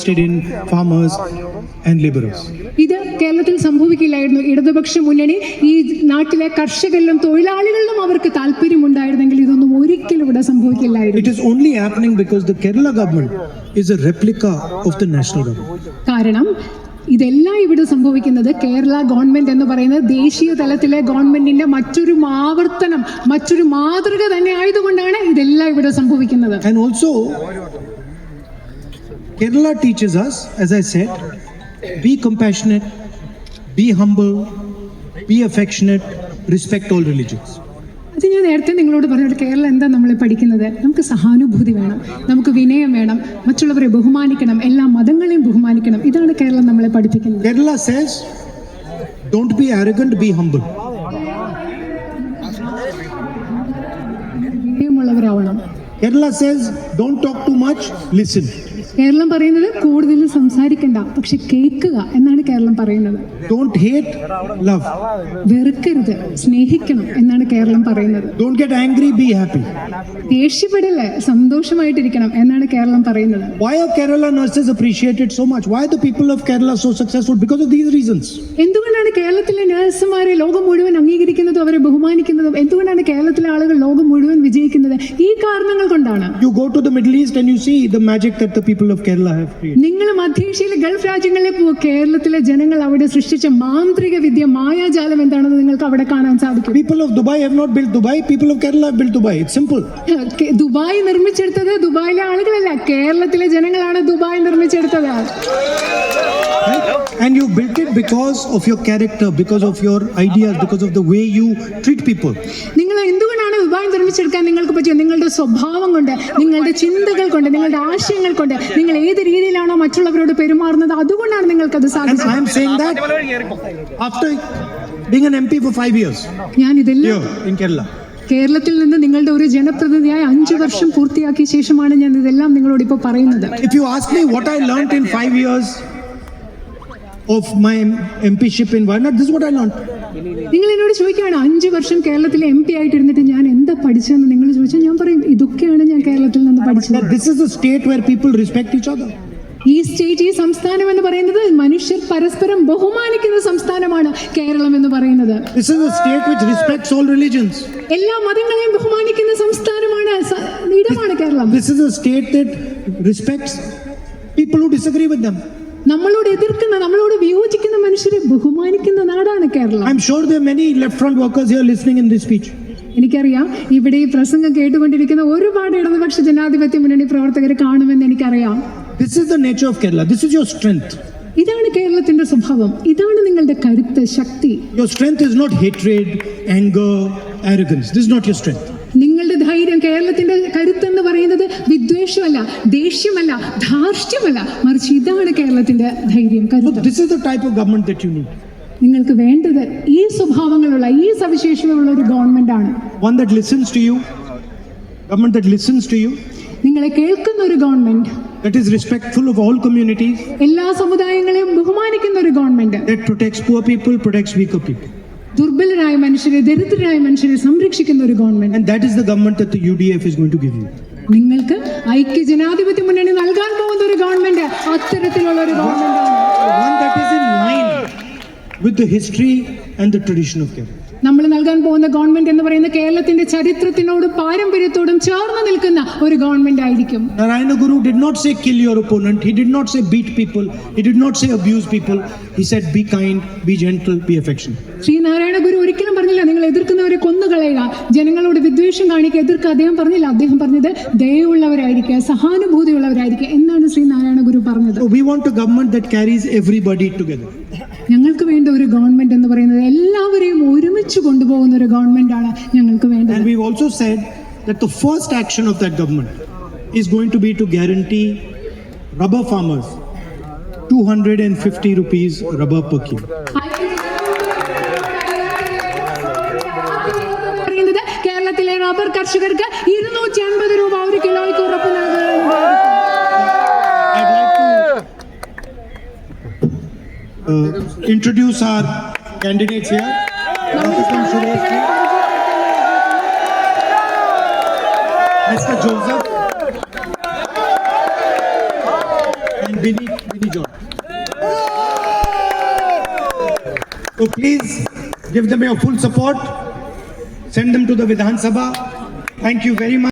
invested in farmers and laborers. ഇത് കേരളത്തിൽ സംഭവിക്കില്ലായിരുന്നു. ഇടതുപക്ഷ മുന്നണി ഈ നാട്ടിലെ കർഷകരിലും തൊഴിലാളികളിലും അവർക്ക് താല്പര്യമുണ്ടായിരുന്നെങ്കിൽ ഇതൊന്നും ഒരിക്കലും ഇവിടെ സംഭവിക്കില്ലായിരുന്നു. It is only happening because the Kerala government is a replica of the national government. കാരണം ഇതെല്ലാം ഇവിടെ സംഭവിക്കുന്നത് കേരള ഗവൺമെന്റ് എന്ന് പറയുന്നത് ദേശീയ തലത്തിലെ ഗവൺമെന്റിന്റെ മറ്റൊരു ആവർത്തനം, മറ്റൊരു മാതൃക തന്നെ ആയതുകൊണ്ടാണ് ഇതെല്ലാം ഇവിടെ സംഭവിക്കുന്നത്. And also, Kerala teaches us, as I said, be compassionate, be humble, be affectionate, respect all religions. അത് ഞാൻ നേരത്തെ നിങ്ങളോട് പറഞ്ഞത് കേരളം എന്താ നമ്മളെ പഠിക്കുന്നത്? നമുക്ക് സഹാനുഭൂതി വേണം, നമുക്ക് വിനയം വേണം, മറ്റുള്ളവരെ ബഹുമാനിക്കണം, എല്ലാ മതങ്ങളെയും ബഹുമാനിക്കണം. ഇതാണ് കേരളം നമ്മളെ പഠിപ്പിക്കുന്നത്. Kerala says, don't be arrogant, be humble. വിനയമുള്ളവരാവണം. Kerala says, don't talk too much, listen. Keralam പറയുന്നത് കൂടുതൽ സംസാരിക്കണ്ട, പക്ഷെ കേൾക്കുക എന്നാണ് കേരളം പറയുന്നത്. Don't hate, love. വെറുക്കരുത്, സ്നേഹിക്കണം എന്നാണ് കേരളം പറയുന്നത്. Don't get angry, be happy. ദേഷ്യപ്പെടല്ലേ, സന്തോഷമായിട്ടിരിക്കണം എന്നാണ് കേരളം പറയുന്നത്. Why are Kerala nurses appreciated so much? Why are the people of Kerala so successful? Because of these reasons. എന്തുകൊണ്ടാണ് കേരളത്തിലെ നഴ്സുമാരെ ലോകം മുഴുവൻ അംഗീകരിക്കുന്നതും അവരെ ബഹുമാനിക്കുന്നതും? എന്തുകൊണ്ടാണ് കേരളത്തിലെ ആളുകൾ ലോകം മുഴുവൻ വിജയിക്കുന്നത്? ഈ കാരണങ്ങൾ കൊണ്ടാണ്. You go to the Middle East and you see the magic that the people of Kerala have created. നിങ്ങൾ മധ്യേഷ്യയിലെ ഗൾഫ് രാജ്യങ്ങളിലെ കേരളത്തിലെ ജനങ്ങൾ അവിടെ സൃഷ്ടിച്ച മാന്ത്രിക വിദ്യ, മായാജാലം എന്താണെന്ന് നിങ്ങൾക്ക് അവിടെ കാണാൻ സാധിക്കും. People of Dubai have not built Dubai. People of Kerala have built Dubai. It's simple. Dubai നിർമ്മിച്ചെടുത്തത് ദുബായിലെ ആളുകളല്ല, കേരളത്തിലെ ജനങ്ങളാണ് ദുബായ് നിർമ്മിച്ചെടുത്തത്. And you built it because of your character, because of your ideas, because of the way you treat people. നിങ്ങൾ എന്തുകൊണ്ടാണ് Dubai നിർമ്മിച്ചെടുക്കാൻ നിങ്ങൾക്ക് പറ്റിയത്? നിങ്ങളുടെ സ്വഭാവം കൊണ്ട്, നിങ്ങളുടെ ചിന്തകൾ കൊണ്ട്, നിങ്ങളുടെ ആശയങ്ങൾ കൊണ്ട്, നിങ്ങൾ ഏത് രീതിയിലാണോ മറ്റുള്ളവരോട് പെരുമാറുന്നത്, അതുകൊണ്ടാണ് നിങ്ങൾക്കത് സാധിച്ചത്. I am saying that after being an MP for 5 years ഞാൻ ഇതെല്ലാം in Kerala. കേരളത്തിൽ നിന്ന് നിങ്ങളുടെ ഒരു ജനപ്രതിനിധിയായി 5 വർഷം പൂർത്തിയാക്കിയ ശേഷമാണ് ഞാൻ ഇതെല്ലാം നിങ്ങളോട് ഇപ്പോൾ പറയുന്നത്. If you ask me what I learned in 5 years of my MPship in Wayanad, this is what I learned. നിങ്ങൾ എന്നോട് ചോദിക്കുകയാണ് 5 വർഷം കേരളത്തിലെ MP ആയിട്ടിരുന്നിട്ട് ഞാൻ എന്താ പഠിച്ചതെന്ന് നിങ്ങൾ ചോദിച്ചാൽ ഞാൻ പറയും ഇതൊക്കെയാണ് ഞാൻ കേരളത്തിൽ നിന്ന് പഠിച്ചത്. This is a state where people respect each other. ഈ സ്റ്റേറ്റ്, ഈ സംസ്ഥാനം എന്ന് പറയുന്നത് മനുഷ്യർ പരസ്പരം ബഹുമാനിക്കുന്ന സംസ്ഥാനമാണ് കേരളം എന്ന് പറയുന്നത്. This is a state which respects all religions. എല്ലാ മതങ്ങളെയും ബഹുമാനിക്കുന്ന സംസ്ഥാനമാണ്, ഇടമാണ് Keralam. This is a state that respects people who disagree with them. നമ്മളോട് എതിർക്കുന്ന, നമ്മളോട് വിയോജിക്കുന്ന മനുഷ്യരെ ബഹുമാനിക്കുന്ന നാടാണ് Keralam. I'm sure there are many left front workers here listening in this speech. എനിക്കറിയാം ഇവിടെ ഈ പ്രസംഗം കേട്ടുകൊണ്ടിരിക്കുന്ന ഒരുപാട് ഇടതുപക്ഷ ജനാധിപത്യ മുന്നണി പ്രവർത്തകർ കാണുമെന്ന് എനിക്കറിയാം. This is the nature of Kerala. This is your strength. ഇതാണ് കേരളത്തിന്റെ സ്വഭാവം, ഇതാണ് നിങ്ങളുടെ കരുത്ത്, ശക്തി. Your strength is not hatred, anger, arrogance. This is not your strength. നിങ്ങളുടെ ധൈര്യം, കേരളത്തിന്റെ കരുത്തെന്ന് പറയുന്നത് വിദ്വേഷമല്ല, ദേഷ്യമല്ല, ധാർഷ്ട്യമല്ല, മറിച്ച് ഇതാണ് കേരളത്തിന്റെ ധൈര്യം, കരുത്ത്. This is the type of government that you need. നിങ്ങൾക്ക് വേണ്ടത് ഈ സ്വഭാവങ്ങളുള്ള, ഈ സവിശേഷതകളുള്ള ഒരു ഗവൺമെന്റ് ആണ്. One that listens to you, government that listens to you, നിങ്ങളെ കേൾക്കുന്ന ഒരു government, that is respectful of all communities, എല്ലാ സമുദായങ്ങളെയും ബഹുമാനിക്കുന്ന ഒരു government, that protects poor people, protects weaker people. ദുർബലരായ മനുഷ്യരെ, ദരിദ്രരായ മനുഷ്യരെ സംരക്ഷിക്കുന്ന ഒരു government. And that is the government that the UDF is going to give you. നിങ്ങൾക്ക് ഐക്യ ജനാധിപത്യ മുന്നണി നൽകാൻ പോകുന്ന ഒരു ഗവൺമെന്റ് അത്തരത്തിലുള്ള ഒരു ഗവൺമെന്റ് ആണ്. One that is in line with the history and the tradition of Kerala. നമ്മൾ നൽകാൻ പോകുന്ന ഗവൺമെന്റ് എന്ന് പറയുന്ന കേരളത്തിന്റെ ചരിത്രത്തിനോടും പാരമ്പര്യത്തോടും ചേർന്ന് നിൽക്കുന്ന ഒരു ഗവൺമെന്റ് ആയിരിക്കും. Narayana Guru did not say kill your opponent. He did not say beat people. He did not say abuse people. He said be kind, be gentle, be affectionate. Shri Narayana Guru ഒരിക്കലും പറഞ്ഞില്ല നിങ്ങൾ എതിർക്കുന്നവരെ കൊന്നുകളയുക, ജനങ്ങളോട് വിദ്വേഷം കാണിക്കുക, എതിർക്കുക. അദ്ദേഹം പറഞ്ഞില്ല. അദ്ദേഹം പറഞ്ഞത് ദയവുള്ളവരായിരിക്കുക, സഹാനുഭൂതിയുള്ളവരായിരിക്കുക എന്നാണ് ശ്രീ നാരായണ ഗുരു പറഞ്ഞത്. So we want a government that carries everybody together. ഞങ്ങൾക്ക് വേണ്ട ഒരു ഗവൺമെന്റ് എന്ന് പറയുന്നത് എല്ലാവരെയും ഒരുമിച്ച് കൊണ്ടുപോകുന്ന ഒരു ഗവൺമെന്റ് ആണ് ഞങ്ങൾക്ക് വേണ്ടത്. And we've also said that the first action of that government is going to be to guarantee rubber farmers 250 rupees rubber per kilo. കേരളത്തിലെ റബ്ബർ കർഷകർക്ക് 250 രൂപ ഒരു കിലോയ്ക്ക് ഉറപ്പ് നൽകുക. Introduce our candidates here. Mr. Joseph and Vinny. So please give them your full support. Send them to the Vidhan Sabha. Thank you very much.